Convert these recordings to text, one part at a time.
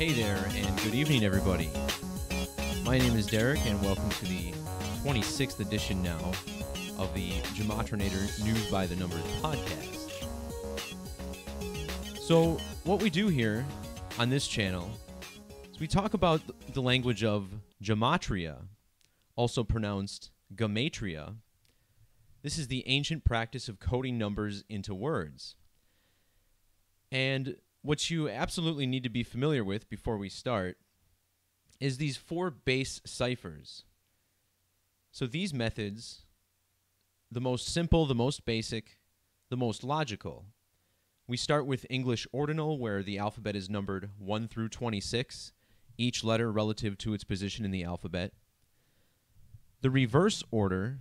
Hey there, and good evening, everybody. My name is Derek, and welcome to the 26th edition now of the Gematrinator News by the Numbers podcast. So, what we do here on this channel is we talk about the language of Gematria, also pronounced Gematria. This is the ancient practice of coding numbers into words. And what you absolutely need to be familiar with before we start is these four base ciphers. So these methods, the most simple, the most basic, the most logical. We start with English ordinal, where the alphabet is numbered 1 through 26, each letter relative to its position in the alphabet. The reverse order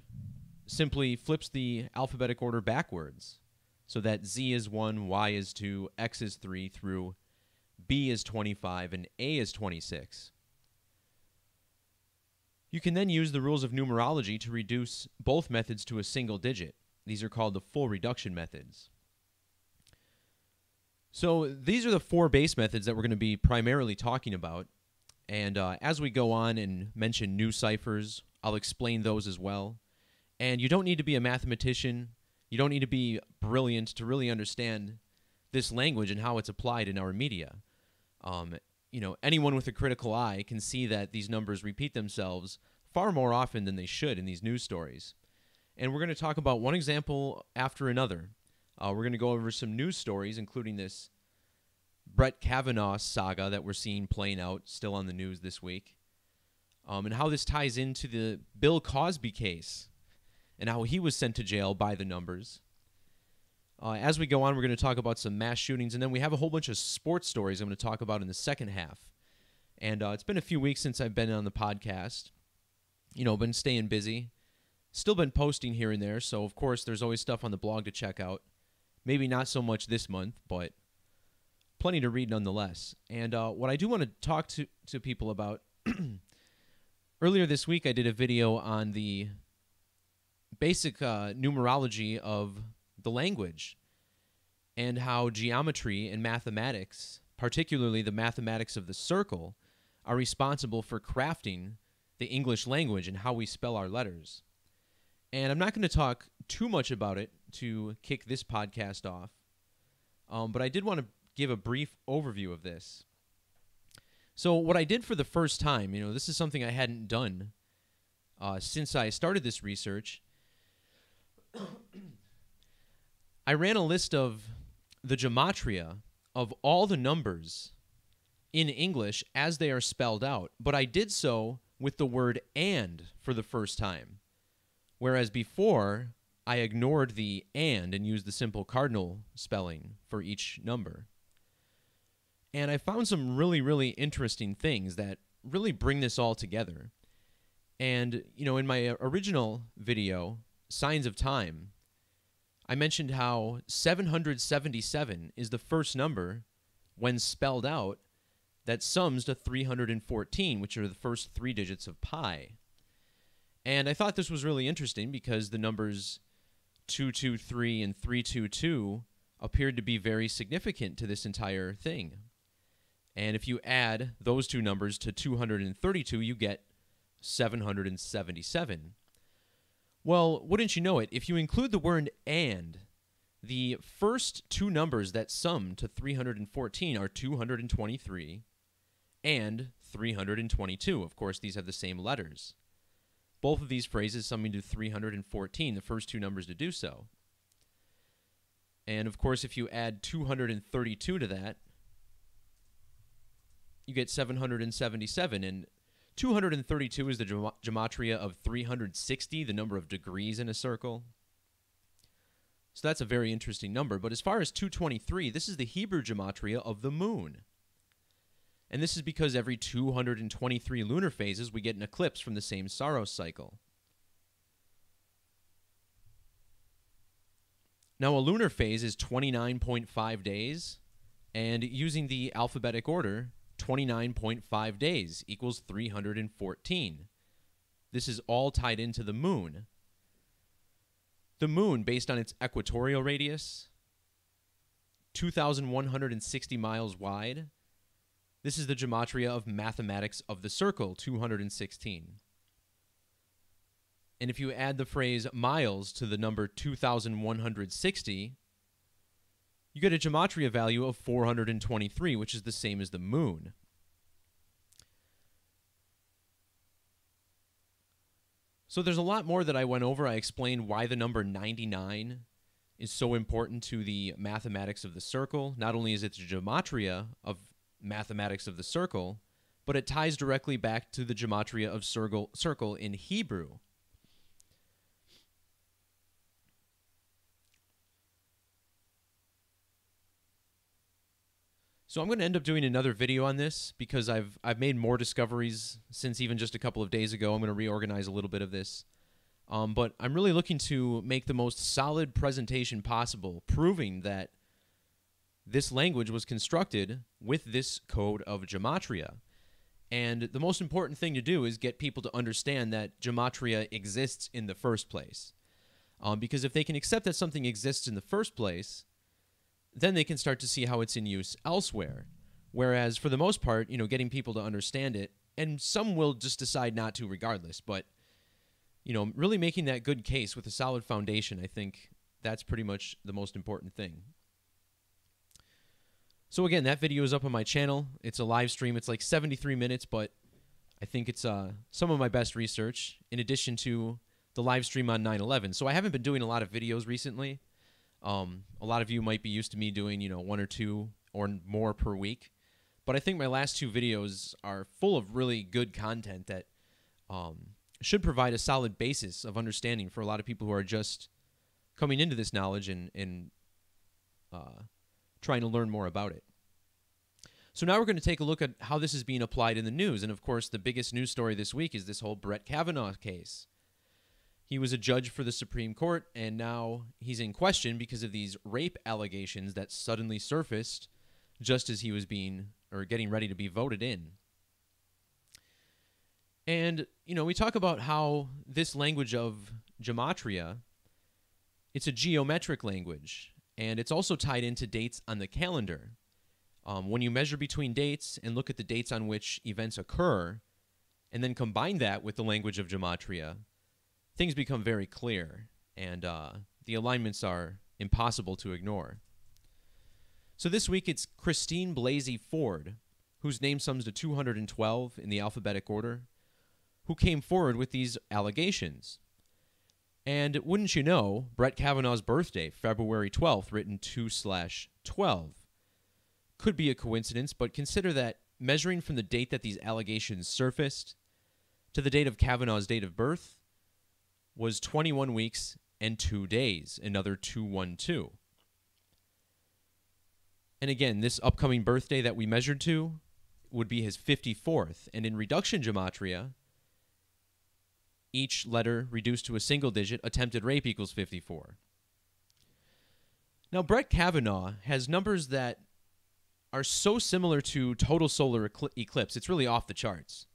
simply flips the alphabetic order backwards, so that Z is 1, Y is 2, X is 3, through B is 25, and A is 26. You can then use the rules of numerology to reduce both methods to a single digit. These are called the full reduction methods. So these are the four base methods that we're going to be primarily talking about. And as we go on and mention new ciphers, I'll explain those as well. And you don't need to be a mathematician. You don't need to be brilliant to really understand this language and how it's applied in our media. Anyone with a critical eye can see that these numbers repeat themselves far more often than they should in these news stories. And we're going to talk about one example after another. We're going to go over some news stories, including this Brett Kavanaugh saga that we're seeing playing out still on the news this week, and how this ties into the Bill Cosby case, and how he was sent to jail by the numbers. As we go on, we're going to talk about some mass shootings, and then we have a whole bunch of sports stories I'm going to talk about in the second half. And it's been a few weeks since I've been on the podcast. Been staying busy. Still been posting here and there, so of course there's always stuff on the blog to check out. Maybe not so much this month, but plenty to read nonetheless. And what I do want to talk to people about, earlier this week I did a video on the basic numerology of the language and how geometry and mathematics, particularly the mathematics of the circle, are responsible for crafting the English language and how we spell our letters. And I'm not going to talk too much about it to kick this podcast off, but I did want to give a brief overview of this. So what I did for the first time, this is something I hadn't done since I started this research. I ran a list of the gematria of all the numbers in English as they are spelled out, but I did so with the word "and" for the first time, whereas before I ignored the "and" used the simple cardinal spelling for each number. And I found some really, really interesting things that really bring this all together. And, in my original video, Signs of Time, I mentioned how 777 is the first number, when spelled out, that sums to 314, which are the first three digits of pi. And I thought this was really interesting because the numbers 223 and 322 appeared to be very significant to this entire thing. And if you add those two numbers to 232, you get 777. Well, wouldn't you know it, if you include the word "and," the first two numbers that sum to 314 are 223 and 322. Of course, these have the same letters. Both of these phrases summing to 314, the first two numbers to do so. And of course, if you add 232 to that, you get 777, and 232 is the gematria of 360, the number of degrees in a circle. So that's a very interesting number. But as far as 223, this is the Hebrew gematria of the moon. And this is because every 223 lunar phases, we get an eclipse from the same Saros cycle. Now, a lunar phase is 29.5 days, and using the alphabetic order, 29.5 days equals 314. This is all tied into the moon. The moon, based on its equatorial radius, 2,160 miles wide, This is the Gematria of mathematics of the circle, 216. And if you add the phrase miles to the number 2,160, you get a Gematria value of 423, which is the same as the moon. So there's a lot more that I went over. I explained why the number 99 is so important to the mathematics of the circle. Not only is it the Gematria of mathematics of the circle, but it ties directly back to the Gematria of circle in Hebrew. So I'm going to end up doing another video on this because I've made more discoveries since even just a couple of days ago. I'm going to reorganize a little bit of this. But I'm really looking to make the most solid presentation possible, proving that this language was constructed with this code of Gematria. And the most important thing to do is get people to understand that Gematria exists in the first place. Because if they can accept that something exists in the first place, then they can start to see how it's in use elsewhere. Whereas for the most part, getting people to understand it, and some will just decide not to regardless, but really making that good case with a solid foundation, I think that's pretty much the most important thing. So again, that video is up on my channel. It's a live stream. It's like 73 minutes, but I think it's some of my best research in addition to the live stream on 9/11. So I haven't been doing a lot of videos recently. A lot of you might be used to me doing, 1 or 2 or more per week. But I think my last 2 videos are full of really good content that should provide a solid basis of understanding for a lot of people who are just coming into this knowledge and trying to learn more about it. So now we're going to take a look at how this is being applied in the news. And of course, the biggest news story this week is this whole Brett Kavanaugh case. He was a judge for the Supreme Court, and now he's in question because of these rape allegations that suddenly surfaced just as he was getting ready to be voted in. And, we talk about how this language of Gematria, it's a geometric language, and it's also tied into dates on the calendar. When you measure between dates and look at the dates on which events occur, and then combine that with the language of Gematria, things become very clear, and the alignments are impossible to ignore. So this week it's Christine Blasey Ford, whose name sums to 212 in the alphabetic order, who came forward with these allegations. And wouldn't you know, Brett Kavanaugh's birthday, February 12th, written 2/12, could be a coincidence, but consider that measuring from the date that these allegations surfaced to the date of Kavanaugh's date of birth was 21 weeks and 2 days, another 212. And again, this upcoming birthday that we measured to would be his 54th, and in reduction Gematria, each letter reduced to a single digit, attempted rape equals 54. Now, Brett Kavanaugh has numbers that are so similar to total solar eclipse, it's really off the charts.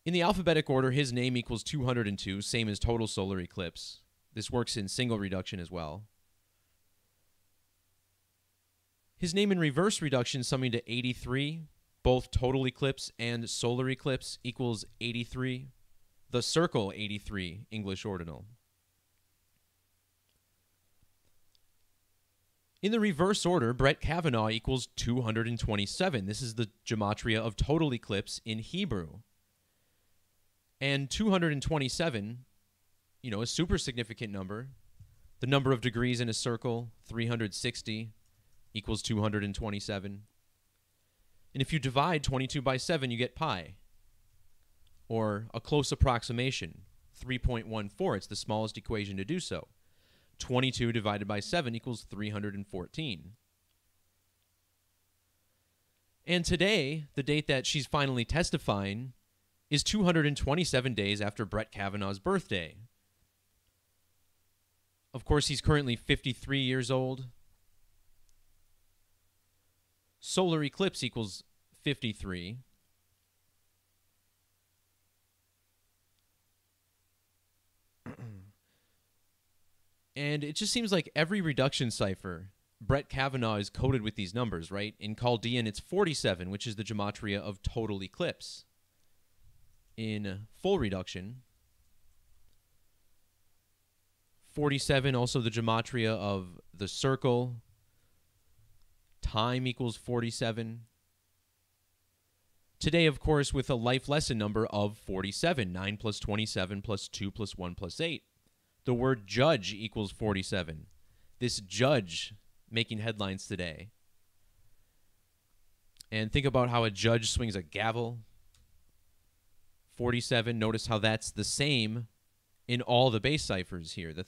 In the alphabetic order, his name equals 202, same as total solar eclipse. This works in single reduction as well. His name in reverse reduction summing to 83, both total eclipse and solar eclipse equals 83. The circle 83, English ordinal. In the reverse order, Brett Kavanaugh equals 227. This is the Gematria of total eclipse in Hebrew. And 227, a super significant number. The number of degrees in a circle, 360, equals 227. And if you divide 22 by 7, you get pi, or a close approximation, 3.14. It's the smallest equation to do so. 22 divided by 7 equals 314. And today, the date that she's finally testifying is 227 days after Brett Kavanaugh's birthday. Of course, he's currently 53 years old. Solar eclipse equals 53. And it just seems like every reduction cipher Brett Kavanaugh is coded with these numbers, right? In Chaldean, it's 47, which is the gematria of total eclipse. In full reduction, 47, also the gematria of the circle. Time equals 47. Today, of course, with a life lesson number of 47, 9 plus 27 plus 2 plus 1 plus 8. The word judge equals 47. This judge making headlines today. And think about how a judge swings a gavel. 47, notice how that's the same in all the base ciphers here. The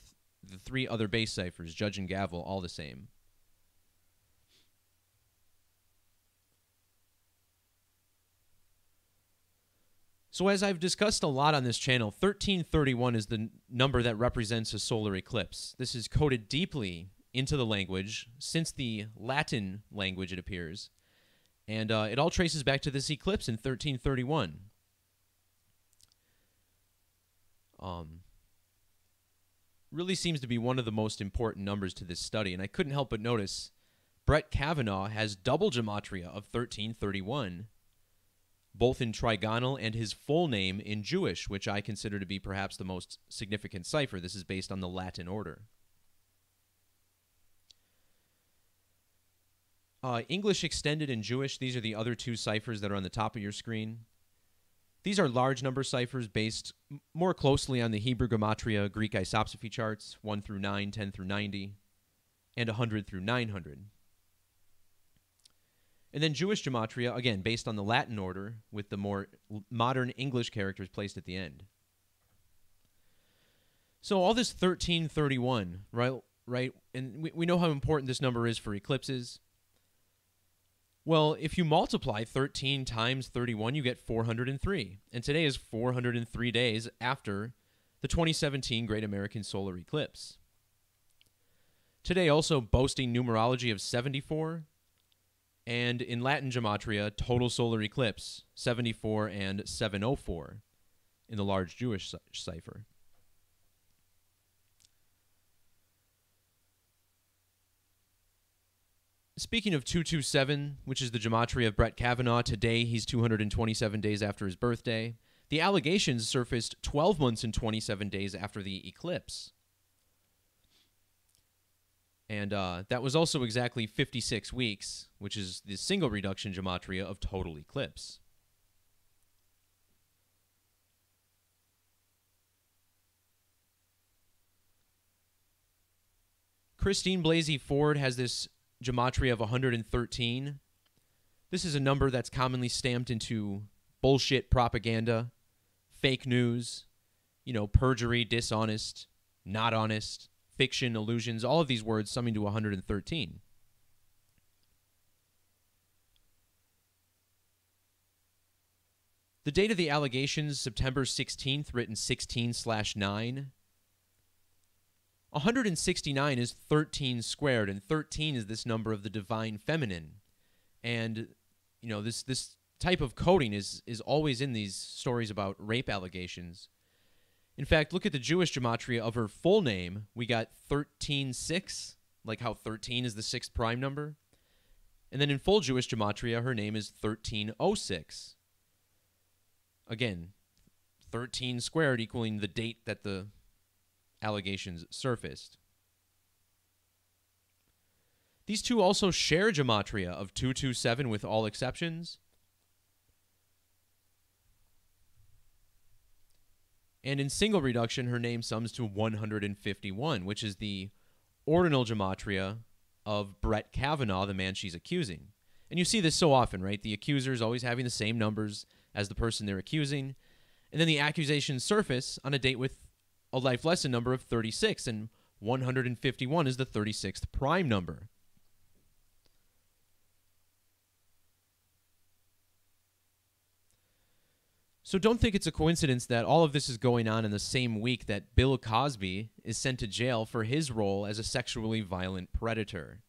three other base ciphers, judge and gavel, all the same. So as I've discussed a lot on this channel, 1331 is the number that represents a solar eclipse. This is coded deeply into the language, since the Latin language, it appears. And it all traces back to this eclipse in 1331. Really seems to be one of the most important numbers to this study, and I couldn't help but notice Brett Kavanaugh has double gematria of 1331, both in trigonal and his full name in Jewish, which I consider to be perhaps the most significant cipher. This is based on the Latin order. English extended and Jewish, these are the other two ciphers that are on the top of your screen. These are large number ciphers based more closely on the Hebrew Gematria Greek isopsephy charts, 1 through 9, 10 through 90, and 100 through 900. And then Jewish Gematria, again, based on the Latin order, with the more modern English characters placed at the end. So all this 1331, right? And we know how important this number is for eclipses. Well, if you multiply 13 times 31, you get 403. And today is 403 days after the 2017 Great American Solar Eclipse. Today also boasting numerology of 74, and in Latin gematria, total solar eclipse, 74 and 704 in the large Jewish cipher. Speaking of 227, which is the gematria of Brett Kavanaugh, today he's 227 days after his birthday. The allegations surfaced 12 months and 27 days after the eclipse. And that was also exactly 56 weeks, which is the single reduction gematria of total eclipse. Christine Blasey Ford has this gematria of 113. This is a number that's commonly stamped into bullshit propaganda, fake news, perjury, dishonest, not honest, fiction, illusions, all of these words summing to 113. The date of the allegations, September 16th, written 16/9. 169 is 13 squared, and 13 is this number of the divine feminine. And, this type of coding is always in these stories about rape allegations. In fact, look at the Jewish gematria of her full name. We got 13/6, like how 13 is the sixth prime number. And then in full Jewish gematria, her name is 1306. Again, 13 squared equaling the date that the allegations surfaced. These two also share gematria of 227 with all exceptions. And in single reduction, her name sums to 151, which is the ordinal gematria of Brett Kavanaugh, the man she's accusing. And you see this so often, right? The accusers always having the same numbers as the person they're accusing. And then the accusations surface on a date with a life lesson number of 36, and 151 is the 36th prime number. So don't think it's a coincidence that all of this is going on in the same week that Bill Cosby is sent to jail for his role as a sexually violent predator.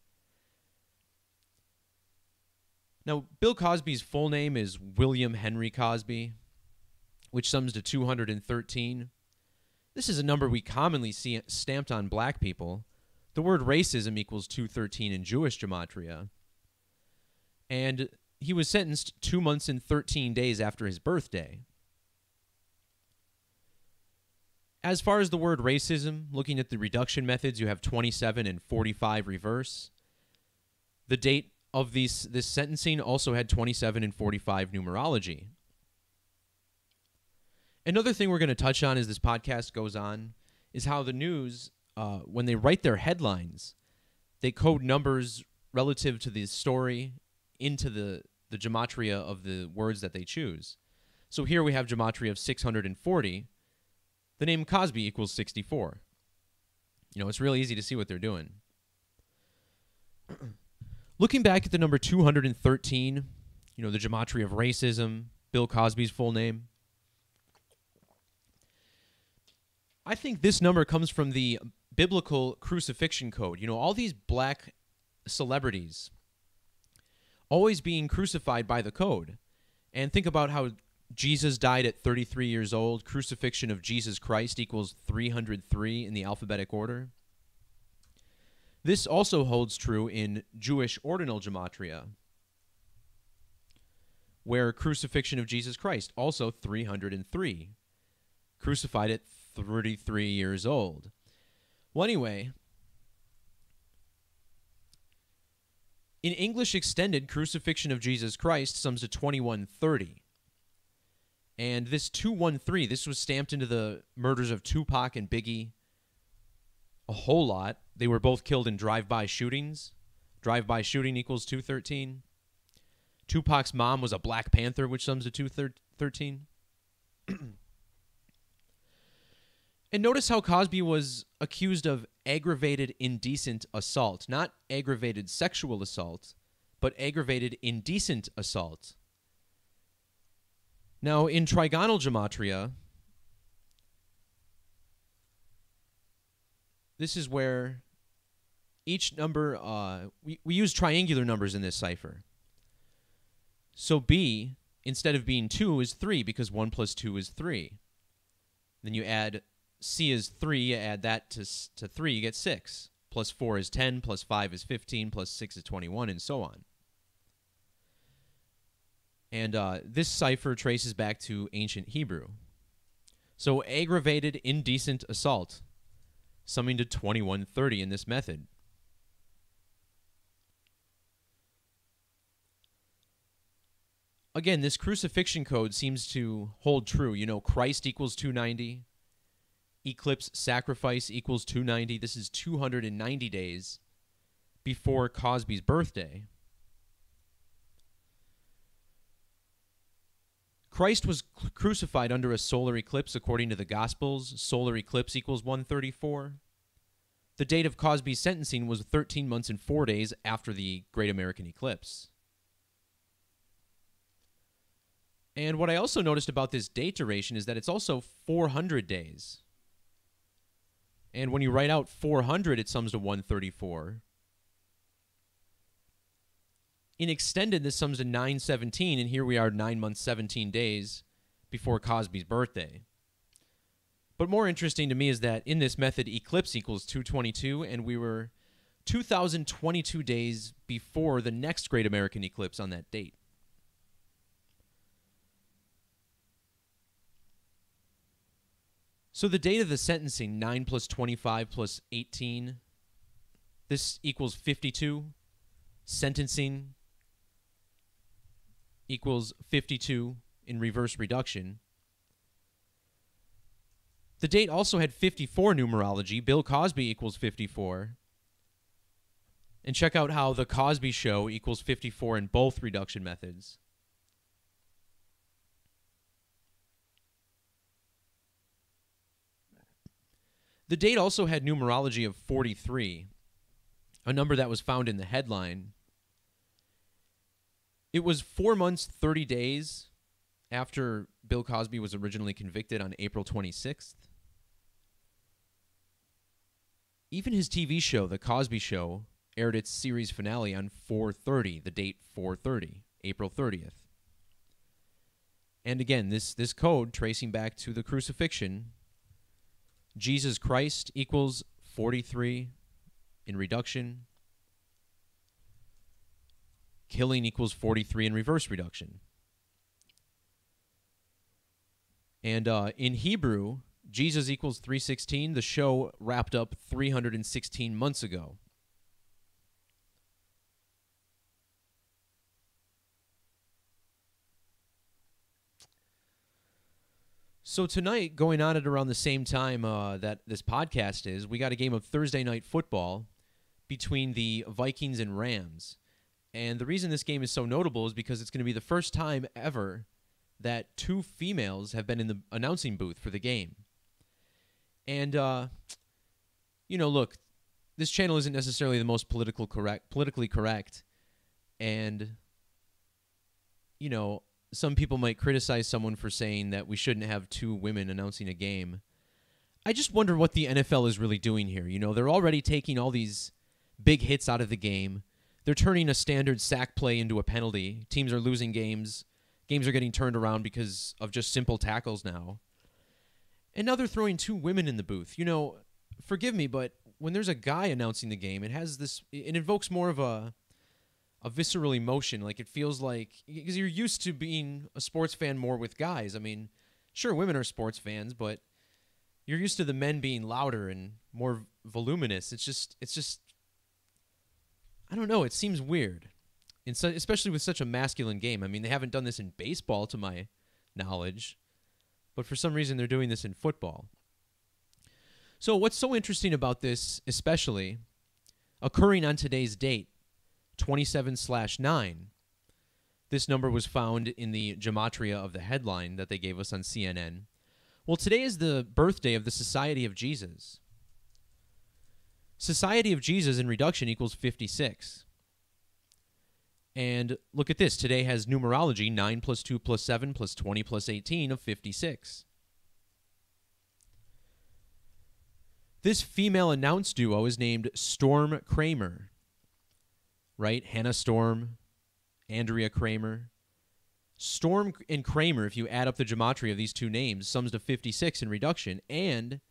Now, Bill Cosby's full name is William Henry Cosby, which sums to 213. This is a number we commonly see stamped on black people, The word racism equals 213 in Jewish Gematria. And he was sentenced 2 months and 13 days after his birthday. As far as the word racism, looking at the reduction methods, you have 27 and 45 reverse. The date of this sentencing also had 27 and 45 numerology. Another thing we're going to touch on as this podcast goes on is how the news, when they write their headlines, they code numbers relative to the story into the gematria of the words that they choose. So here we have gematria of 640. The name Cosby equals 64. It's really easy to see what they're doing. Looking back at the number 213, the gematria of racism, Bill Cosby's full name, I think this number comes from the biblical crucifixion code. All these black celebrities always being crucified by the code. And think about how Jesus died at 33 years old. Crucifixion of Jesus Christ equals 303 in the alphabetic order. This also holds true in Jewish ordinal gematria, where crucifixion of Jesus Christ, also 303. Crucified at 33 years old. Well, anyway, in English extended, crucifixion of Jesus Christ sums to 2130. And this 213, this was stamped into the murders of Tupac and Biggie a whole lot. They were both killed in drive-by shootings. Drive-by shooting equals 213. Tupac's mom was a Black Panther, which sums to 213. And notice how Cosby was accused of aggravated indecent assault. Not aggravated sexual assault, but aggravated indecent assault. Now, in trigonal gematria, this is where each number, we use triangular numbers in this cipher. So B, instead of being 2, is 3, because 1 plus 2 is 3. Then you add C is 3, you add that to 3, you get 6. Plus 4 is 10, plus 5 is 15, plus 6 is 21, and so on. And this cipher traces back to ancient Hebrew. So aggravated indecent assault, summing to 2130 in this method. Again, this crucifixion code seems to hold true. Christ equals 290. Eclipse sacrifice equals 290. This is 290 days before Cosby's birthday. Christ was crucified under a solar eclipse according to the Gospels. Solar eclipse equals 134. The date of Cosby's sentencing was 13 months and 4 days after the Great American Eclipse. And what I also noticed about this date duration is that it's also 400 days. And when you write out 400, it sums to 134. In extended, this sums to 917, and here we are 9 months, 17 days before Cosby's birthday. But more interesting to me is that in this method, eclipse equals 222, and we were 2,022 days before the next Great American Eclipse on that date. So the date of the sentencing, 9 plus 25 plus 18, this equals 52. Sentencing equals 52 in reverse reduction. The date also had 54 numerology. Bill Cosby equals 54. And check out how the Cosby Show equals 54 in both reduction methods. The date also had numerology of 43, a number that was found in the headline. It was 4 months, 30 days after Bill Cosby was originally convicted on April 26th. Even his TV show, The Cosby Show, aired its series finale on 4/30, the date 4/30, April 30th. And again, this code tracing back to the crucifixion, Jesus Christ equals 43, in reduction. Killing equals 43 in reverse reduction. And in Hebrew, Jesus equals 316. The show wrapped up 316 months ago. So tonight, going on at around the same time that this podcast is, we got a game of Thursday night football between the Vikings and Rams. And the reason this game is so notable is because it's going to be the first time ever that two females have been in the announcing booth for the game. And, look, this channel isn't necessarily the most politically correct. And, some people might criticize someone for saying that we shouldn't have two women announcing a game. I just wonder what the NFL is really doing here. They're already taking all these big hits out of the game. They're turning a standard sack play into a penalty. Teams are losing games. Games are getting turned around because of just simple tackles now. And now they're throwing two women in the booth. Forgive me, but when there's a guy announcing the game, it invokes more of a visceral emotion. Like, it feels like, because you're used to being a sports fan more with guys. I mean, sure, women are sports fans, but you're used to the men being louder and more voluminous. It's just, I don't know. It seems weird, especially with such a masculine game. I mean, they haven't done this in baseball, to my knowledge, but for some reason they're doing this in football. So what's so interesting about this, especially occurring on today's date, 27/9, this number was found in the Gematria of the headline that they gave us on CNN. Well, today is the birthday of the Society of Jesus. Society of Jesus in reduction equals 56. And look at this. Today has numerology 9 plus 2 plus 7 plus 20 plus 18 of 56. This female announce duo is named Storm Kramer. Right? Hannah Storm, Andrea Kramer. Storm and Kramer, if you add up the gematria of these two names, sums to 56 in reduction and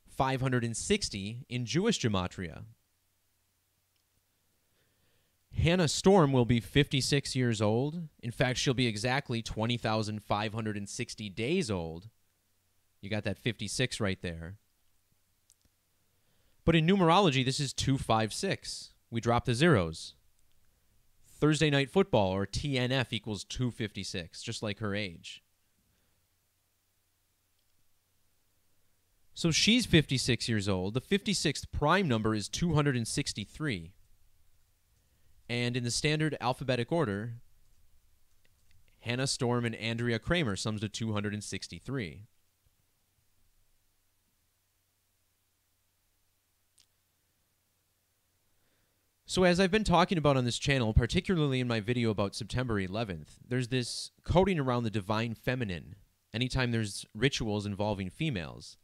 560 in Jewish gematria. Hannah Storm will be 56 years old. In fact, she'll be exactly 20,560 days old. You got that 56 right there. But in numerology, this is 256. We drop the zeros. Thursday Night Football, or TNF, equals 256, just like her age. So she's 56 years old. The 56th prime number is 263. And in the standard alphabetic order, Hannah Storm and Andrea Kramer sums to 263. So as I've been talking about on this channel, particularly in my video about September 11th, there's this coding around the divine feminine anytime there's rituals involving females.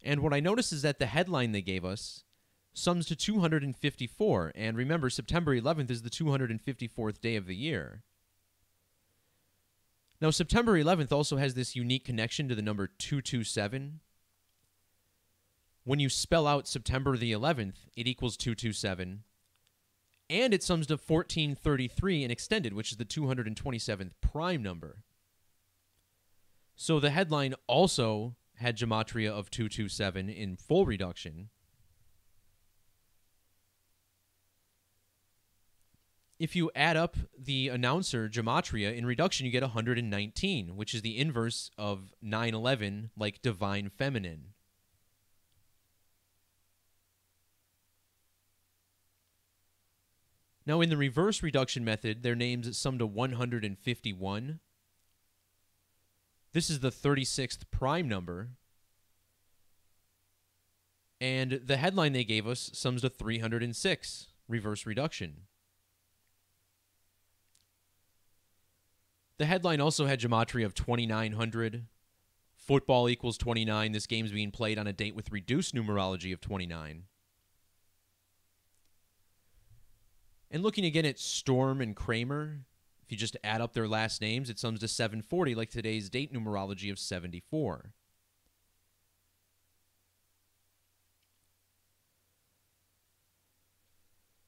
And what I noticed is that the headline they gave us sums to 254. And remember, September 11th is the 254th day of the year. Now, September 11th also has this unique connection to the number 227. When you spell out September the 11th, it equals 227. And it sums to 1433 in extended, which is the 227th prime number. So the headline also had gematria of 227 in full reduction. If you add up the announcer gematria in reduction, you get 119, which is the inverse of 911, like divine feminine. Now, in the reverse reduction method, their names sum to 151. This is the 36th prime number. And the headline they gave us sums to 306, reverse reduction. The headline also had gematria of 2900. Football equals 29. This game's being played on a date with reduced numerology of 29. And looking again at Storm and Kramer, if you just add up their last names, it sums to 740, like today's date numerology of 74.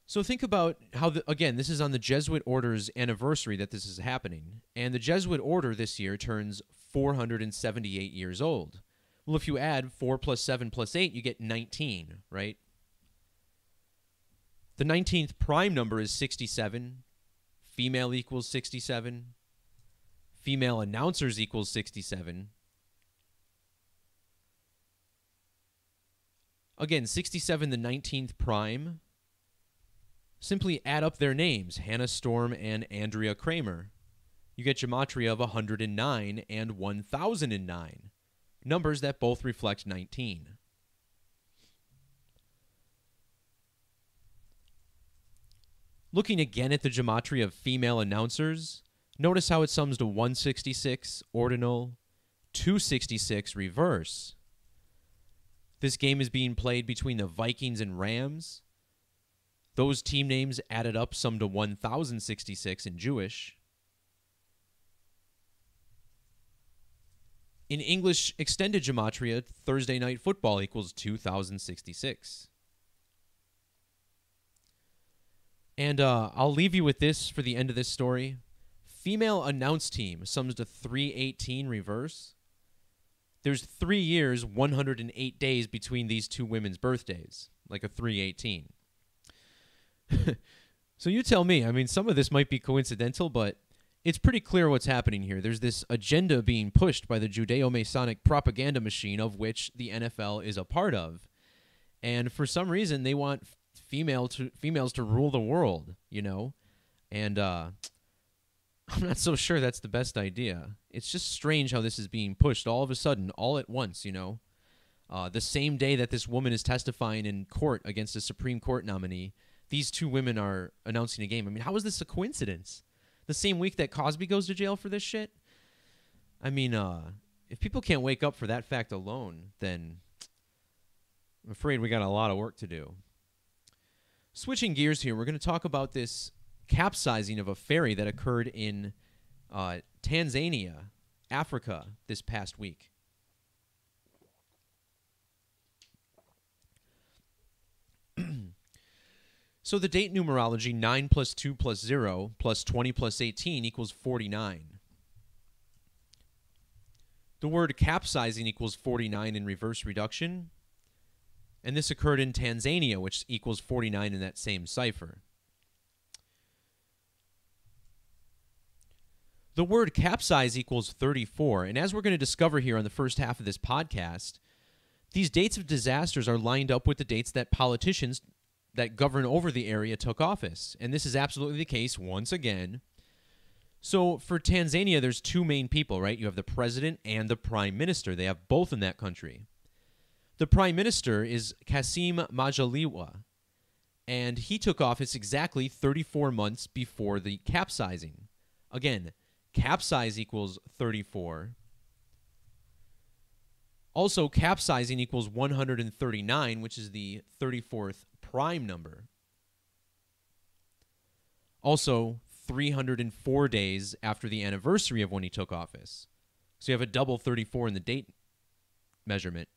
So think about how, again, this is on the Jesuit order's anniversary that this is happening. And the Jesuit order this year turns 478 years old. Well, if you add 4 plus 7 plus 8, you get 19, right? The 19th prime number is 67. Female equals 67. Female announcers equals 67. Again, 67, the 19th prime. Simply add up their names, Hannah Storm and Andrea Kramer. You get Gematria of 109 and 1009, numbers that both reflect 19. Looking again at the Gematria of female announcers, notice how it sums to 166 ordinal, 266 reverse. This game is being played between the Vikings and Rams. Those team names added up sum to 1066 in Jewish. In English extended gematria, Thursday night football equals 2066. And I'll leave you with this for the end of this story. Female announce team sums to 318 reverse. There's 3 years, 108 days between these two women's birthdays, like a 318. So you tell me. I mean, some of this might be coincidental, but it's pretty clear what's happening here. There's this agenda being pushed by the Judeo-Masonic propaganda machine of which the NFL is a part of. And for some reason, they want females to rule the world, you know? And I'm not so sure that's the best idea. It's just strange how this is being pushed all of a sudden, all at once, you know? The same day that this woman is testifying in court against a Supreme Court nominee, these two women are announcing a game. I mean, how is this a coincidence? The same week that Cosby goes to jail for this shit? I mean, if people can't wake up for that fact alone, then I'm afraid we got a lot of work to do. Switching gears here, we're going to talk about this capsizing of a ferry that occurred in Tanzania, Africa, this past week. So the date numerology, 9 plus 2 plus 0 plus 20 plus 18 equals 49. The word capsizing equals 49 in reverse reduction. And this occurred in Tanzania, which equals 49 in that same cipher. The word capsize equals 34. And as we're going to discover here on the first half of this podcast, these dates of disasters are lined up with the dates that politicians that govern over the area took office. And this is absolutely the case once again. So for Tanzania, there's two main people, right? You have the president and the prime minister. They have both in that country. The prime minister is Kassim Majaliwa, and he took office exactly 34 months before the capsizing. Again, capsize equals 34. Also, capsizing equals 139, which is the 34th prime number. Also, 304 days after the anniversary of when he took office. So you have a double 34 in the date measurement.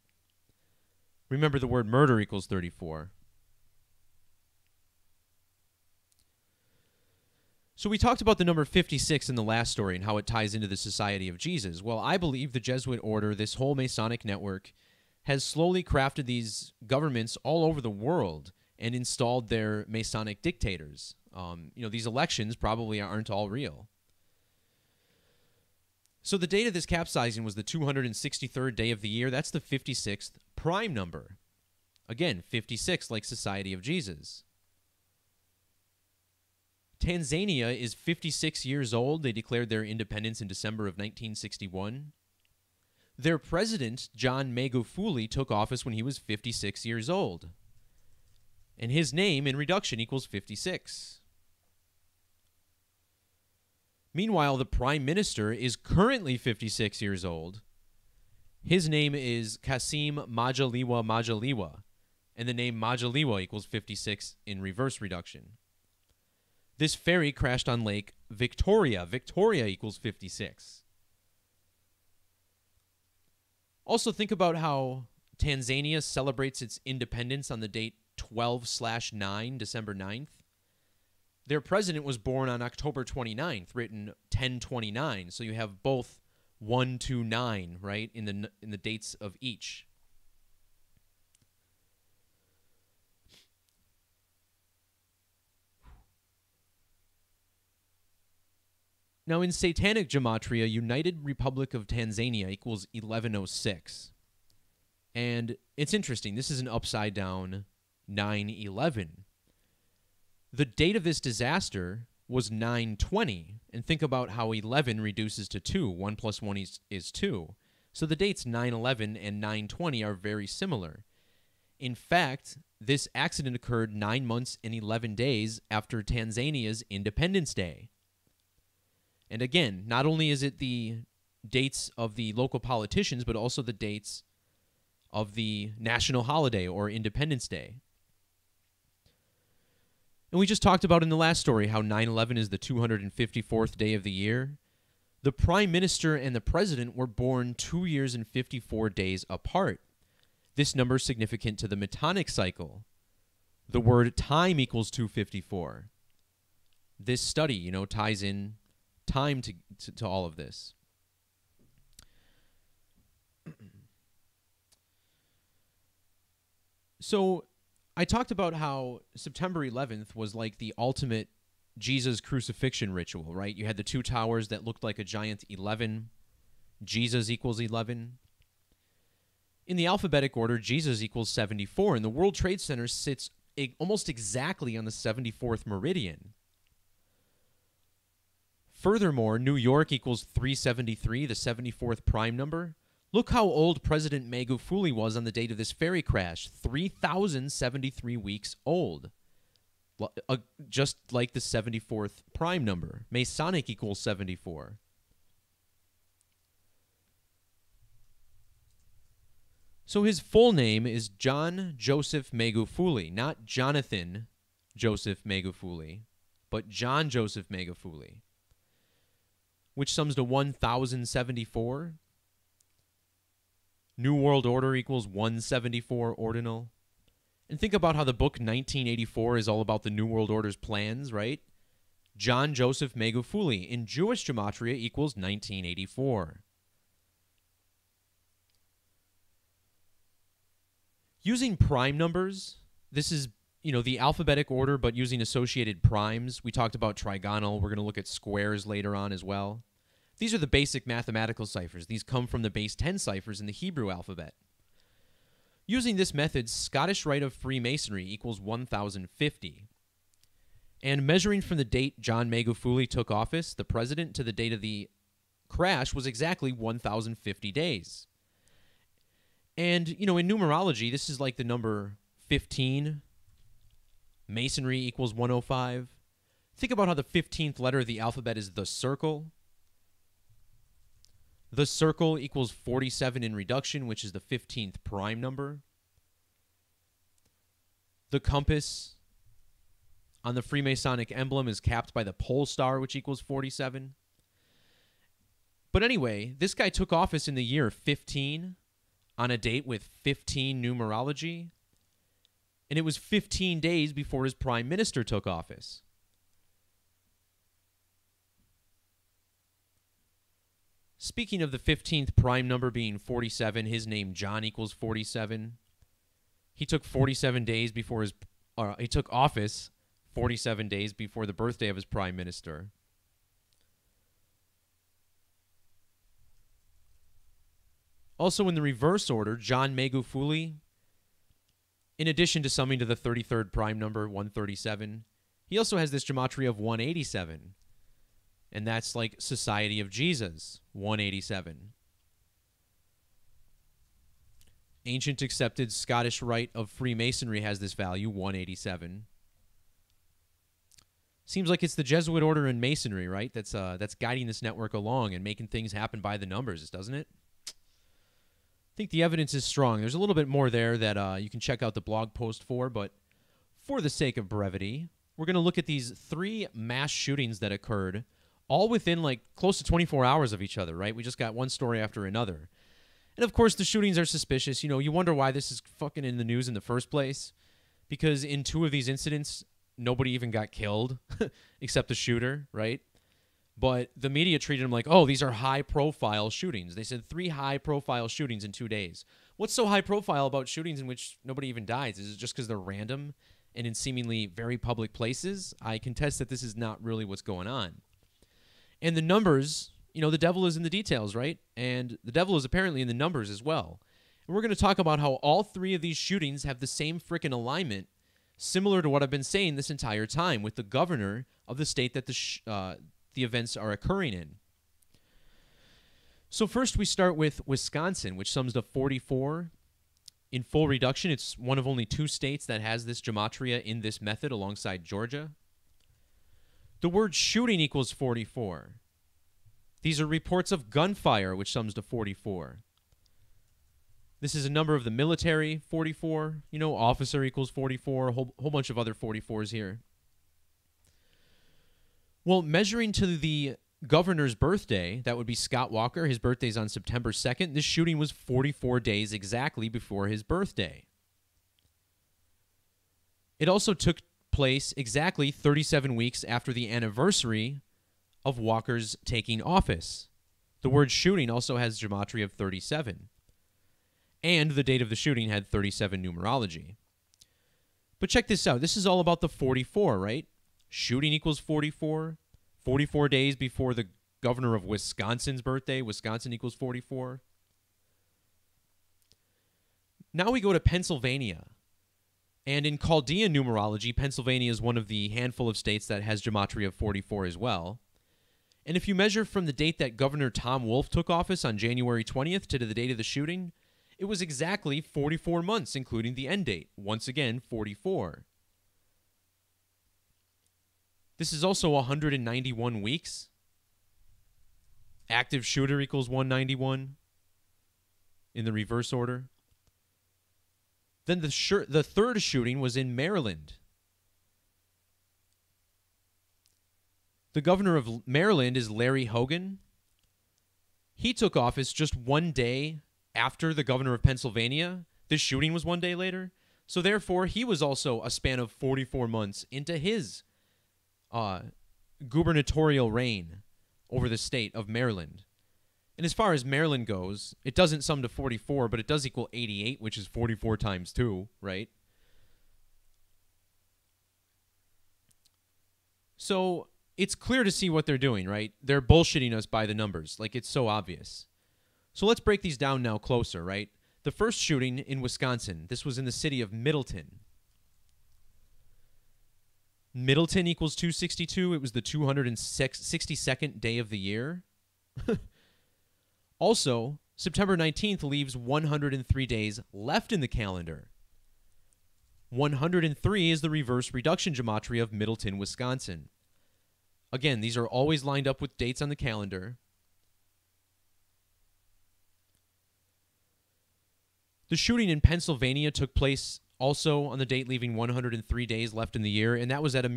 Remember, the word murder equals 34. So we talked about the number 56 in the last story and how it ties into the Society of Jesus. Well, I believe the Jesuit order, this whole Masonic network, has slowly crafted these governments all over the world and installed their Masonic dictators. These elections probably aren't all real. So the date of this capsizing was the 263rd day of the year. That's the 56th prime number. Again, 56 like Society of Jesus. Tanzania is 56 years old. They declared their independence in December of 1961. Their president, John Magufuli, took office when he was 56 years old. And his name in reduction equals 56. Meanwhile, the prime minister is currently 56 years old. His name is Kassim Majaliwa, and the name Majaliwa equals 56 in reverse reduction. This ferry crashed on Lake Victoria. Victoria equals 56. Also, think about how Tanzania celebrates its independence on the date 12/9, December 9th. Their president was born on October 29th, written 1029. So you have both 1 to 9, right, in the dates of each. Now, in Satanic Gematria, United Republic of Tanzania equals 1106. And it's interesting. This is an upside-down 911. The date of this disaster was 920. And think about how 11 reduces to 2. 1 plus 1 is 2. So the dates 911 and 920 are very similar. In fact, this accident occurred 9 months and 11 days after Tanzania's Independence Day. And again, not only is it the dates of the local politicians, but also the dates of the national holiday or Independence Day. And we just talked about in the last story how 9/11 is the 254th day of the year. The Prime Minister and the President were born 2 years and 54 days apart. This number is significant to the Metonic cycle. The word time equals 254. This study, ties in time to all of this. So I talked about how September 11th was like the ultimate Jesus crucifixion ritual, right? You had the two towers that looked like a giant 11. Jesus equals 11. In the alphabetic order, Jesus equals 74, and the World Trade Center sits almost exactly on the 74th meridian. Furthermore, New York equals 373, the 74th prime number. Look how old President Magufuli was on the date of this ferry crash, 3,073 weeks old. Just like the 74th prime number. Masonic equals 74. So his full name is John Joseph Magufuli, not Jonathan Joseph Magufuli, but John Joseph Magufuli, which sums to 1,074. New World Order equals 174 ordinal. And think about how the book 1984 is all about the New World Order's plans, right? John Joseph Magufuli in Jewish Gematria equals 1984. Using prime numbers, this is, the alphabetic order, but using associated primes. We talked about trigonal. We're going to look at squares later on as well. These are the basic mathematical ciphers. These come from the base 10 ciphers in the Hebrew alphabet. Using this method, Scottish Rite of Freemasonry equals 1,050. And measuring from the date John Magufuli took office, the president, to the date of the crash was exactly 1,050 days. And, in numerology, this is like the number 15. Masonry equals 105. Think about how the 15th letter of the alphabet is the circle. The circle equals 47 in reduction, which is the 15th prime number. The compass on the Freemasonic emblem is capped by the pole star, which equals 47. But anyway, this guy took office in the year 15 on a date with 15 numerology, and it was 15 days before his prime minister took office. Speaking of the 15th prime number being 47, his name John equals 47. He took 47 days before he took office 47 days before the birthday of his prime minister. Also in the reverse order, John Magufuli, in addition to summing to the 33rd prime number, 137, he also has this gematria of 187. And that's like Society of Jesus, 187. Ancient accepted Scottish Rite of Freemasonry has this value, 187. Seems like it's the Jesuit order in Masonry, right? That's guiding this network along and making things happen by the numbers, doesn't it? I think the evidence is strong. There's a little bit more there that you can check out the blog post for, but for the sake of brevity, we're going to look at these 3 mass shootings that occurred all within like close to 24 hours of each other, right? We just got one story after another. And of course, the shootings are suspicious. You wonder why this is fucking in the news in the first place. Because in 2 of these incidents, nobody even got killed except the shooter, right? But the media treated them like, oh, these are high-profile shootings. They said 3 high-profile shootings in 2 days. What's so high-profile about shootings in which nobody even dies? Is it just because they're random and in seemingly very public places? I contest that this is not really what's going on. And the numbers, the devil is in the details, right? And the devil is apparently in the numbers as well. And we're going to talk about how all 3 of these shootings have the same frickin' alignment, similar to what I've been saying this entire time with the governor of the state that the events are occurring in. So first we start with Wisconsin, which sums to 44 in full reduction. It's one of only 2 states that has this gematria in this method alongside Georgia. The word shooting equals 44. These are reports of gunfire, which sums to 44. This is a number of the military, 44. Officer equals 44, a whole bunch of other 44s here. Well, measuring to the governor's birthday, that would be Scott Walker. His birthday's on September 2nd. This shooting was 44 days exactly before his birthday. It also took place exactly 37 weeks after the anniversary of Walker's taking office. The word shooting also has gematria of 37. And the date of the shooting had 37 numerology. But check this out. This is all about the 44, right? Shooting equals 44. 44 days before the governor of Wisconsin's birthday. Wisconsin equals 44. Now we go to Pennsylvania. And in Chaldean numerology, Pennsylvania is one of the handful of states that has gematria of 44 as well. And if you measure from the date that Governor Tom Wolf took office on January 20th to the date of the shooting, it was exactly 44 months, including the end date. Once again, 44. This is also 191 weeks. Active shooter equals 191 in the reverse order. Then the third shooting was in Maryland. The governor of Maryland is Larry Hogan. He took office just 1 day after the governor of Pennsylvania. This shooting was 1 day later. So therefore, he was also a span of 44 months into his gubernatorial reign over the state of Maryland. And as far as Maryland goes, it doesn't sum to 44, but it does equal 88, which is 44 times 2, right? So it's clear to see what they're doing, right? They're bullshitting us by the numbers. Like, it's so obvious. So let's break these down now closer, right? The first shooting in Wisconsin, this was in the city of Middleton. Middleton equals 262. It was the 262nd day of the year. Also, September 19th leaves 103 days left in the calendar. 103 is the reverse reduction gematria of Middleton, Wisconsin. Again, these are always lined up with dates on the calendar. The shooting in Pennsylvania took place also on the date leaving 103 days left in the year, and that was at a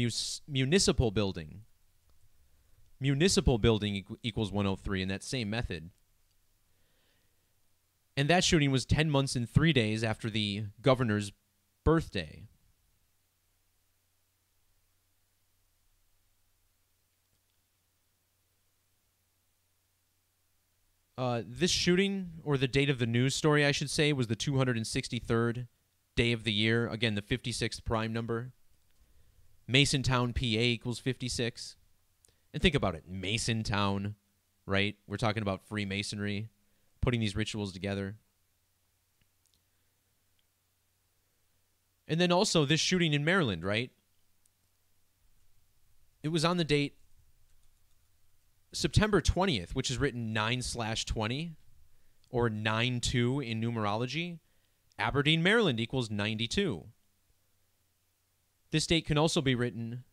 municipal building. Municipal building equals 103 in that same method. And that shooting was 10 months and 3 days after the governor's birthday. This shooting, or the date of the news story, I should say, was the 263rd day of the year. Again, the 56th prime number. Masontown, PA equals 56. And think about it. Masontown, right? We're talking about Freemasonry, putting these rituals together. And then also this shooting in Maryland, right? It was on the date September 20th, which is written 9/20, or 9-2 in numerology. Aberdeen, Maryland equals 92. This date can also be written,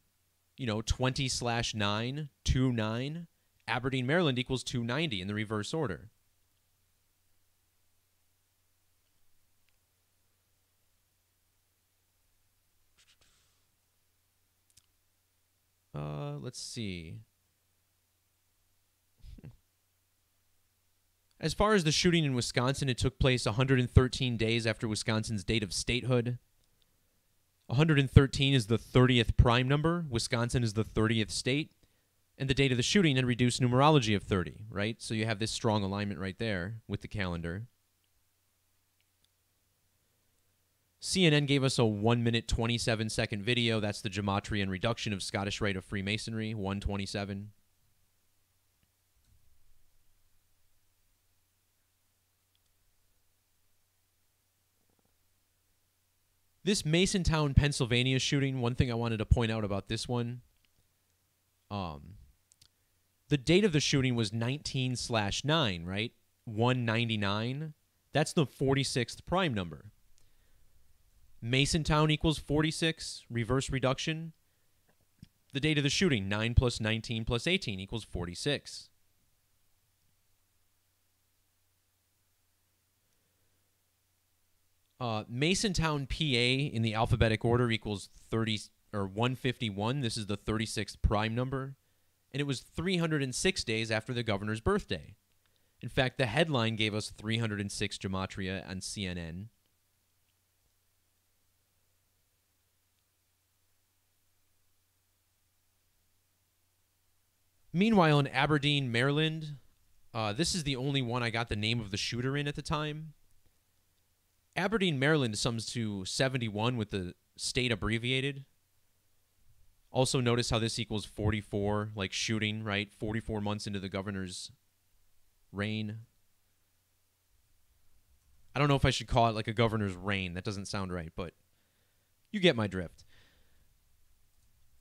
20/9, 2-9. Aberdeen, Maryland equals 290 in the reverse order. Let's see. As far as the shooting in Wisconsin, it took place 113 days after Wisconsin's date of statehood. 113 is the 30th prime number. Wisconsin is the 30th state. And the date of the shooting and reduced numerology of 30, right? So you have this strong alignment right there with the calendar. CNN gave us a 1 minute 27-second video. That's the Gematria and reduction of Scottish Rite of Freemasonry, 127. This Masontown, Pennsylvania shooting, one thing I wanted to point out about this one, the date of the shooting was 19/9, right? 199. That's the 46th prime number. Masontown equals 46, reverse reduction. The date of the shooting, 9 plus 19 plus 18 equals 46. Masontown, PA in the alphabetic order equals 30 or 151. This is the 36th prime number. And it was 306 days after the governor's birthday. In fact, the headline gave us 306 Gematria on CNN. Meanwhile, in Aberdeen, Maryland, this is the only one I got the name of the shooter in at the time. Aberdeen, Maryland sums to 71 with the state abbreviated. Also notice how this equals 44, like shooting, right? 44 months into the governor's reign. I don't know if I should call it like a governor's reign. That doesn't sound right, but you get my drift.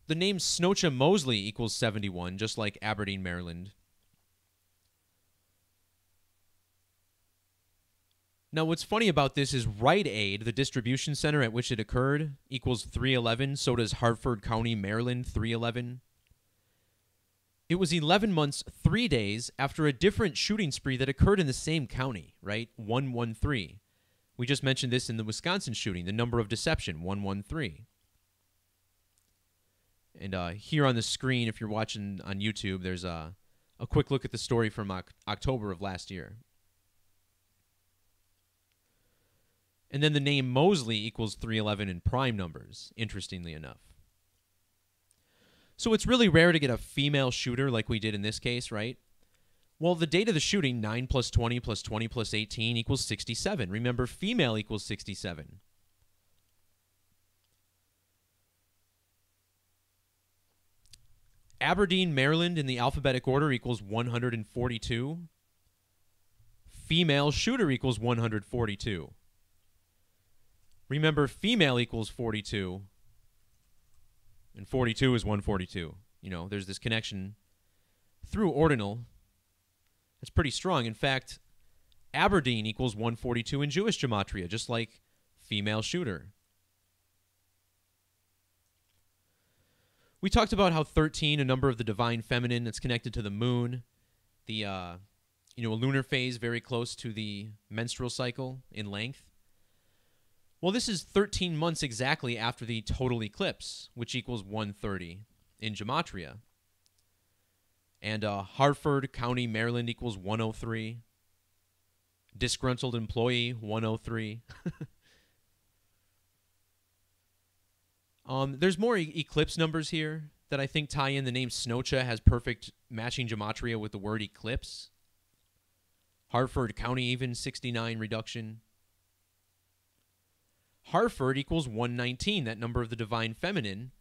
The name Snocha Mosley equals 71, just like Aberdeen, Maryland. Now, what's funny about this is Rite Aid, the distribution center at which it occurred, equals 311. So does Hartford County, Maryland, 311. It was 11 months, 3 days after a different shooting spree that occurred in the same county, right? 113. We just mentioned this in the Wisconsin shooting, the number of deception, 113. And here on the screen, if you're watching on YouTube, there's a quick look at the story from October of last year. And then the name Mosley equals 311 in prime numbers, interestingly enough. So it's really rare to get a female shooter like we did in this case, right? Well, the date of the shooting, 9 plus 20 plus 20 plus 18 equals 67. Remember, female equals 67. Aberdeen, Maryland in the alphabetic order equals 142. Female shooter equals 142. Remember, female equals 42, and 42 is 142. You know, there's this connection through ordinal. That's pretty strong. In fact, Aberdeen equals 142 in Jewish Gematria, just like female shooter. We talked about how 13, a number of the divine feminine that's connected to the moon, the a lunar phase very close to the menstrual cycle in length. Well, this is 13 months exactly after the total eclipse, which equals 130 in Gematria. And Hartford County, Maryland equals 103. Disgruntled employee, 103. There's more eclipse numbers here that I think tie in. The name Snocha has perfect matching Gematria with the word eclipse. Hartford County, even 69 reduction. Hartford equals 119, that number of the divine feminine,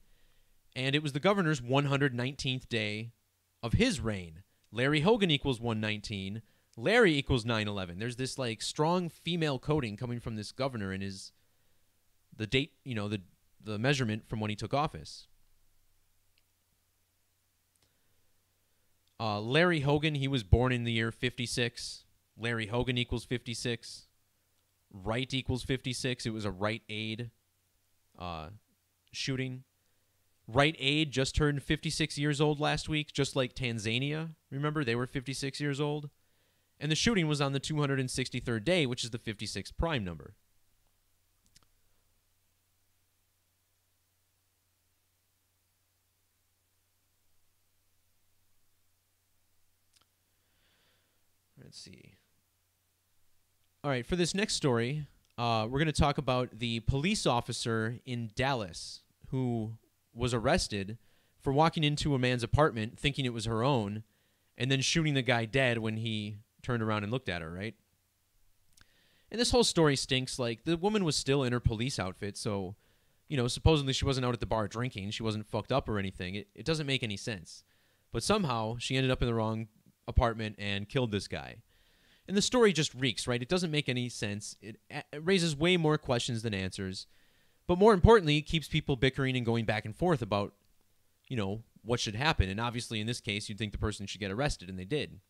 and it was the governor's 119th day of his reign. Larry Hogan equals 119. Larry equals 911. There's this like strong female coding coming from this governor and the date, the measurement from when he took office. Larry Hogan, he was born in the year 56. Larry Hogan equals 56. Rite equals 56. It was a Rite Aid shooting. Rite Aid just turned 56 years old last week, just like Tanzania. Remember, they were 56 years old. And the shooting was on the 263rd day, which is the 56th prime number. Let's see. All right, for this next story, we're going to talk about the police officer in Dallas who was arrested for walking into a man's apartment thinking it was her own and then shooting the guy dead when he turned around and looked at her, right? And this whole story stinks. Like, the woman was still in her police outfit, so, you know, supposedly she wasn't out at the bar drinking. She wasn't fucked up or anything. It doesn't make any sense. But somehow she ended up in the wrong apartment and killed this guy. And the story just reeks, right? It doesn't make any sense. It raises way more questions than answers. But more importantly, it keeps people bickering and going back and forth about, you know, what should happen. And obviously, in this case, you'd think the person should get arrested, and they did.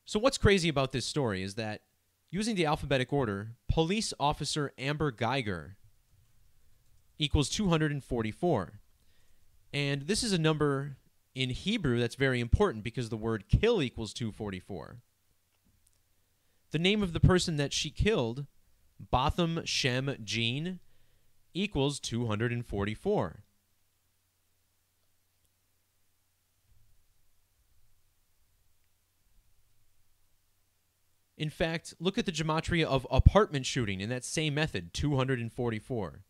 So what's crazy about this story is that, using the alphabetic order, police officer Amber Geiger equals 244. And this is a number in Hebrew that's very important because the word kill equals 244. The name of the person that she killed, Botham Shem Jean, equals 244. In fact, look at the gematria of apartment shooting in that same method, 244.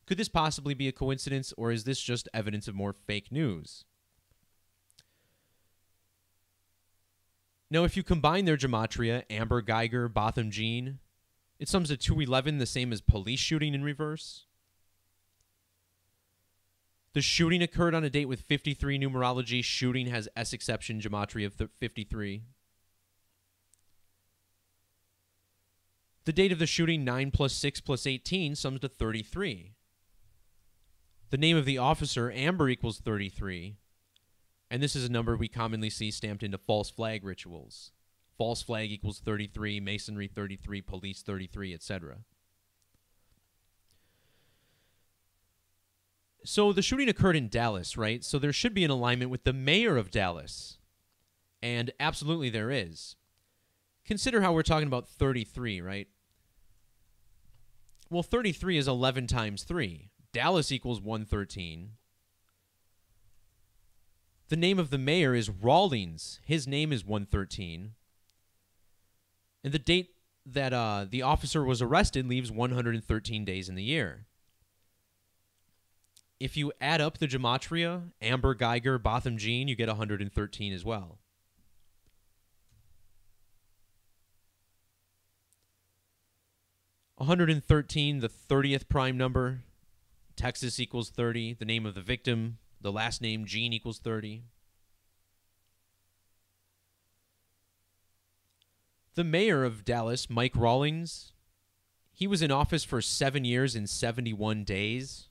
Could this possibly be a coincidence, or is this just evidence of more fake news? Now, if you combine their gematria, Amber Geiger, Botham Jean, it sums to 211, the same as police shooting in reverse. The shooting occurred on a date with 53 numerology. Shooting has S exception gematria of 53. The date of the shooting, 9 plus 6 plus 18, sums to 33. The name of the officer, Amber, equals 33. And this is a number we commonly see stamped into false flag rituals. False flag equals 33, masonry 33, police 33, etc. So the shooting occurred in Dallas, right? So there should be an alignment with the mayor of Dallas. And absolutely there is. Consider how we're talking about 33, right? Well, 33 is 11 times 3. Dallas equals 113. The name of the mayor is Rawlings. His name is 113. And the date that the officer was arrested leaves 113 days in the year. If you add up the gematria, Amber Geiger, Botham Jean, you get 113 as well. (113), the 30th prime number. Texas equals 30. The name of the victim, the last name, Jean, equals 30. The mayor of Dallas, Mike Rawlings, he was in office for 7 years and 71 days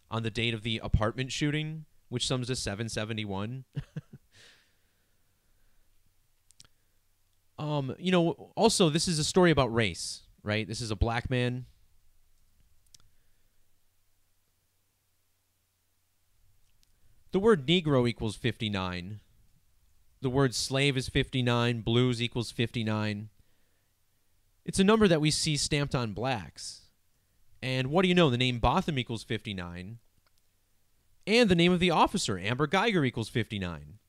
on the date of the apartment shooting, which sums to 771. You know, also, this is a story about race, right? This is a black man. The word Negro equals 59. The word slave is 59. Blues equals 59. It's a number that we see stamped on blacks. And what do you know? The name Botham equals 59. And the name of the officer, Amber Geiger, equals 59.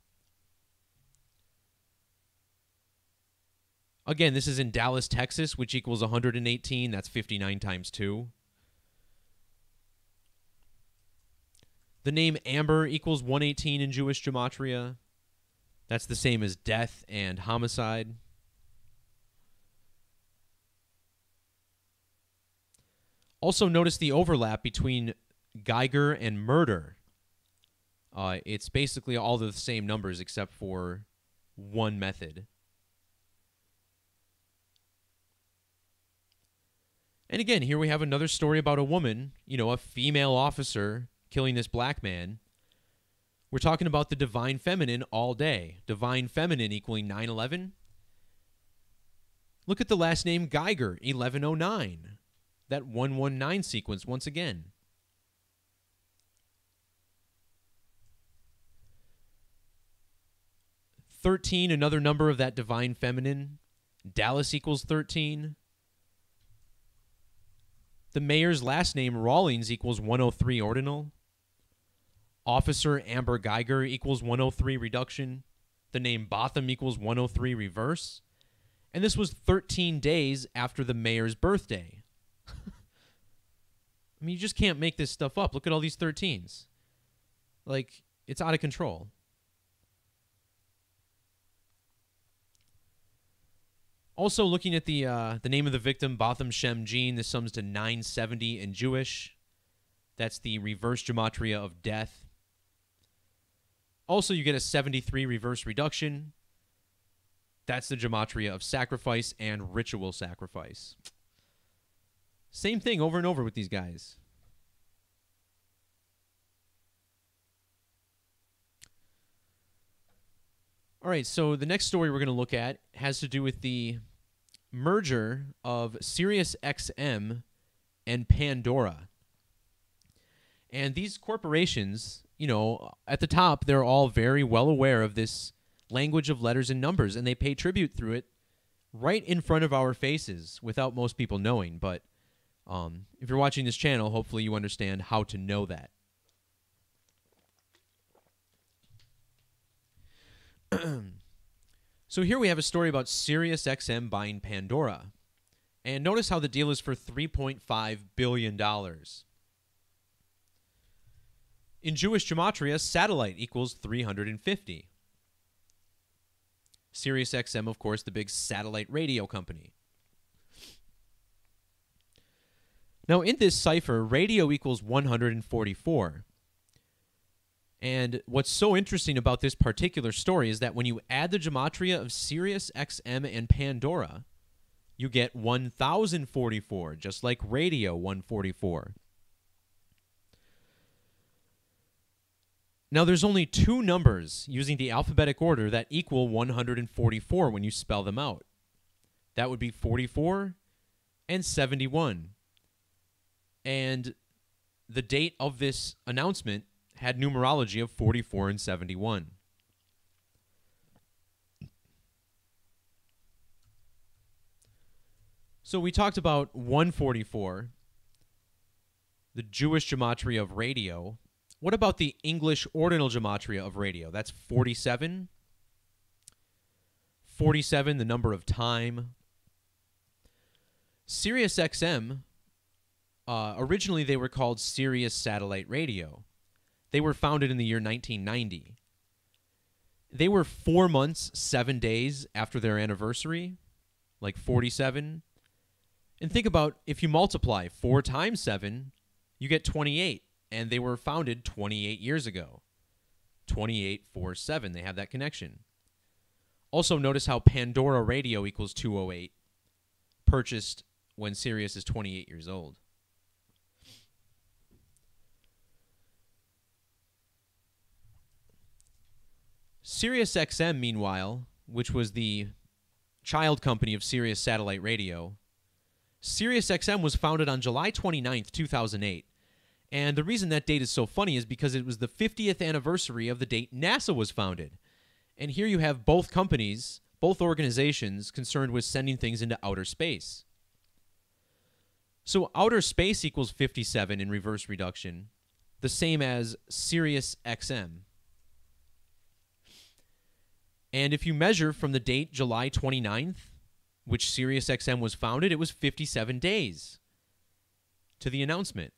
Again, this is in Dallas, Texas, which equals 118. That's 59 times 2. The name Amber equals 118 in Jewish gematria. That's the same as death and homicide. Also, notice the overlap between Geiger and murder. It's basically all the same numbers except for one method. And again, here we have another story about a woman, you know, a female officer killing this black man. We're talking about the divine feminine all day. Divine feminine equaling 911. Look at the last name Geiger, 1109. That 119 sequence once again. (13), another number of that divine feminine. Dallas equals 13. The mayor's last name, Rawlings, equals 103 ordinal. Officer Amber Geiger equals 103 reduction. The name Botham equals 103 reverse. And this was 13 days after the mayor's birthday. I mean, you just can't make this stuff up. Look at all these 13s. Like, it's out of control. Also, looking at the name of the victim, Botham Shem Jean, this sums to 970 in Jewish. That's the reverse gematria of death. Also, you get a 73 reverse reduction. That's the gematria of sacrifice and ritual sacrifice. Same thing over and over with these guys. All right, so the next story we're going to look at has to do with the merger of SiriusXM and Pandora. And these corporations, you know, at the top, they're all very well aware of this language of letters and numbers, and they pay tribute through it right in front of our faces without most people knowing. But if you're watching this channel, hopefully you understand how to know that. So here we have a story about SiriusXM buying Pandora. And notice how the deal is for $3.5 billion. In Jewish gematria, satellite equals 350. SiriusXM, of course, the big satellite radio company. Now, in this cipher, radio equals 144. And what's so interesting about this particular story is that when you add the gematria of SiriusXM and Pandora, you get 1044, just like radio 144. Now, there's only two numbers using the alphabetic order that equal 144 when you spell them out. That would be 44 and 71. And the date of this announcement had numerology of 44 and 71. So we talked about 144, the Jewish gematria of radio. What about the English ordinal gematria of radio? That's 47. 47, the number of time. SiriusXM, originally they were called Sirius Satellite Radio. They were founded in the year 1990. They were 4 months, 7 days after their anniversary, like 47. And think about if you multiply 4 times 7, you get 28. And they were founded 28 years ago. 2847, they have that connection. Also notice how Pandora Radio equals 208, purchased when Sirius is 28 years old. SiriusXM, meanwhile, which was the child company of Sirius Satellite Radio, SiriusXM was founded on July 29th, 2008. And the reason that date is so funny is because it was the 50th anniversary of the date NASA was founded. And here you have both companies, both organizations concerned with sending things into outer space. So outer space equals 57 in reverse reduction, the same as SiriusXM. And if you measure from the date July 29th, which SiriusXM was founded, it was 57 days to the announcement.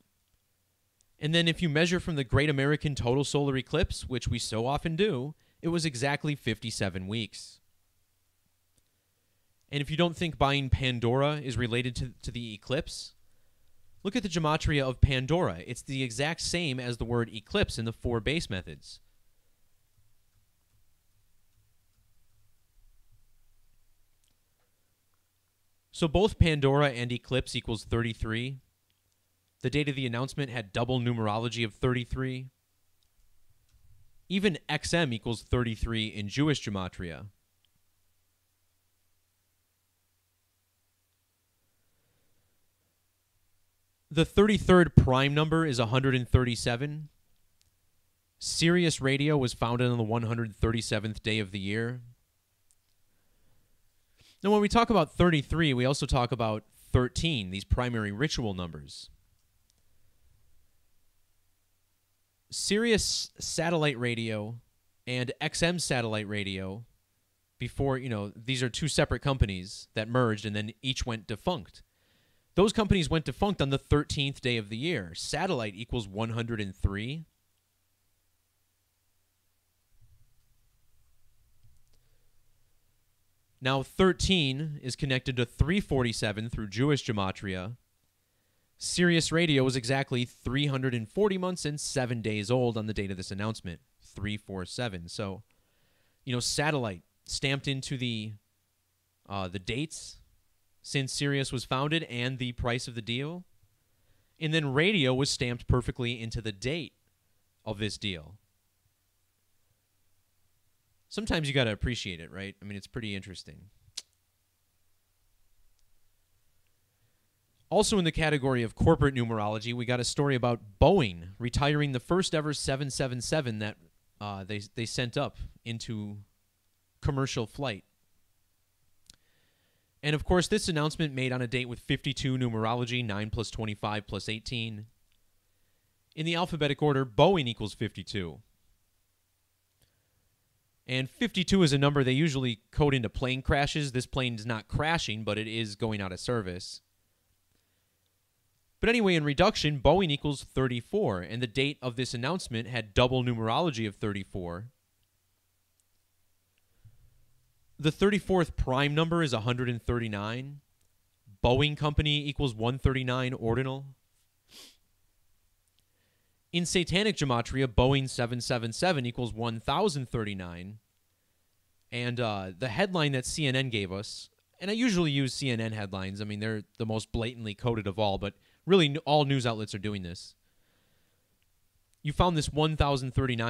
And then if you measure from the Great American Total Solar Eclipse, which we so often do, it was exactly 57 weeks. And if you don't think buying Pandora is related to the eclipse, look at the gematria of Pandora. It's the exact same as the word eclipse in the 4 base methods. So both Pandora and eclipse equals 33. The date of the announcement had double numerology of 33. Even XM equals 33 in Jewish gematria. The 33rd prime number is 137. Sirius Radio was founded on the 137th day of the year. Now, when we talk about 33, we also talk about 13, these primary ritual numbers. Sirius Satellite Radio and XM Satellite Radio before, these are two separate companies that merged and then each went defunct. Those companies went defunct on the 13th day of the year. Satellite equals 103. Now 13 is connected to 347 through Jewish Gematria. Sirius Radio was exactly 340 months and 7 days old on the date of this announcement. 347. So, satellite stamped into the dates since Sirius was founded and the price of the deal. And then radio was stamped perfectly into the date of this deal. Sometimes you got to appreciate it, right? I mean, it's pretty interesting. Also in the category of corporate numerology, we got a story about Boeing retiring the first ever 777 that they sent up into commercial flight. And of course, this announcement made on a date with 52 numerology, 9 plus 25 plus 18. In the alphabetic order, Boeing equals 52. And 52 is a number they usually code into plane crashes. This plane is not crashing, but it is going out of service. But anyway, in reduction, Boeing equals 34, and the date of this announcement had double numerology of 34. The 34th prime number is 139. Boeing Company equals 139 ordinal. In Satanic Gematria, Boeing 777 equals 1039. And the headline that CNN gave us, and I usually use CNN headlines. I mean, they're the most blatantly coded of all, but really all news outlets are doing this. You found this 1039